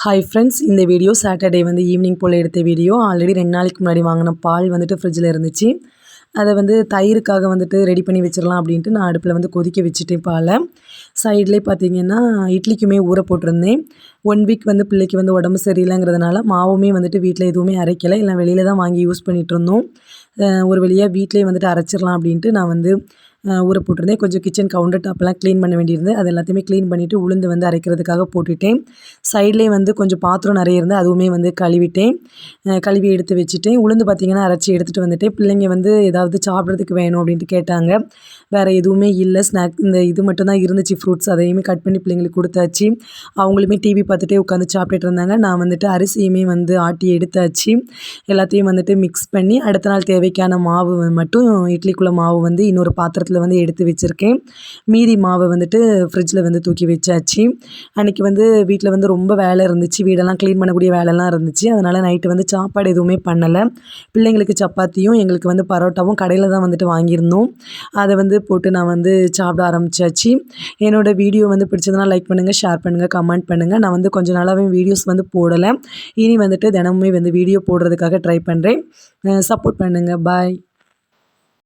Hi friends, இந்த video Saturday evening போல் எடுத்த video. Already 2 நாளைக்கு முன்னாடி வாங்கின பால் ஃப்ரிட்ஜில் இருந்துச்சு. அதை தயிருக்காக ரெடி பண்ணி வச்சிடலாம் அப்படின்ட்டு நான் அடுப்பில் கொதிக்க வச்சுட்டேன் பாலை. சைட்லேயே பார்த்தீங்கன்னா இட்லிக்குமே ஊற போட்டிருந்தேன். 1 வீக் பிள்ளைக்கு உடம்பு சரியில்லைங்கிறதுனால மாவுமே வீட்டில் எதுவுமே அரைக்கலை, இல்லை வெளியில் தான் வாங்கி யூஸ் பண்ணிகிட்டு இருந்தோம். ஒரு வழியாக வீட்டிலே அரைச்சிடலாம் அப்படின்ட்டு நான் ஊற போட்டிருந்தேன். கொஞ்சம் கிச்சன் கவுண்டர் டாப்லாம் க்ளீன் பண்ண வேண்டியிருந்தது. அது எல்லாத்தையுமே க்ளீன் பண்ணிவிட்டு உளுந்து அரைக்கிறதுக்காக போட்டுவிட்டேன். சைட்லேயே கொஞ்சம் பாத்திரம் நிறைய இருந்து அதுவுமே கழுவிட்டேன். கழுவி எடுத்து வச்சுட்டேன். உளுந்து பார்த்திங்கன்னா அரைச்சி எடுத்துகிட்டு வந்துட்டேன். பிள்ளைங்க ஏதாவது சாப்பிட்றதுக்கு வேணும் அப்படின்ட்டு கேட்டாங்க. வேறு எதுவுமே இல்லை, ஸ்நாக் இந்த இது மட்டும் தான் இருந்துச்சு, ஃப்ரூட்ஸ். அதையுமே கட் பண்ணி பிள்ளைங்களுக்கு கொடுத்தாச்சு. அவங்களுமே டிவி பார்த்துட்டே உட்காந்து சாப்பிட்டுட்டு இருந்தாங்க. நான் அரிசியுமே ஆட்டி எடுத்தாச்சு. எல்லாத்தையும் மிக்ஸ் பண்ணி அடுத்த நாள் தேவைக்கான மாவு மட்டும் இட்லிக்குள்ளே மாவு இன்னொரு பாத்திரத்தில் எடுத்து வச்சுருக்கேன். மீதி மாவை ஃப்ரிட்ஜில் தூக்கி வச்சாச்சு. அன்றைக்கி வீட்டில் ரொம்ப வேலை இருந்துச்சு, வீடெல்லாம் க்ளீன் பண்ணக்கூடிய வேலைலாம் இருந்துச்சு. அதனால் நைட்டு சாப்பாடு எதுவுமே பண்ணலை. பிள்ளைங்களுக்கு சப்பாத்தியும் எங்களுக்கு பரோட்டாவும் கடையில் தான் வாங்கியிருந்தோம். அதை போட்டு நான் சாப்பிட ஆரம்பித்தாச்சு. என்னோடய வீடியோ பிடிச்சதுனா லைக் பண்ணுங்கள், ஷேர் பண்ணுங்கள், கமெண்ட் பண்ணுங்கள். நான் கொஞ்சம் நாளாகவே வீடியோஸ் போடலை. இனி தினமுமே வீடியோ போடுறதுக்காக ட்ரை பண்ணுறேன். சப்போர்ட் பண்ணுங்கள். பாய்.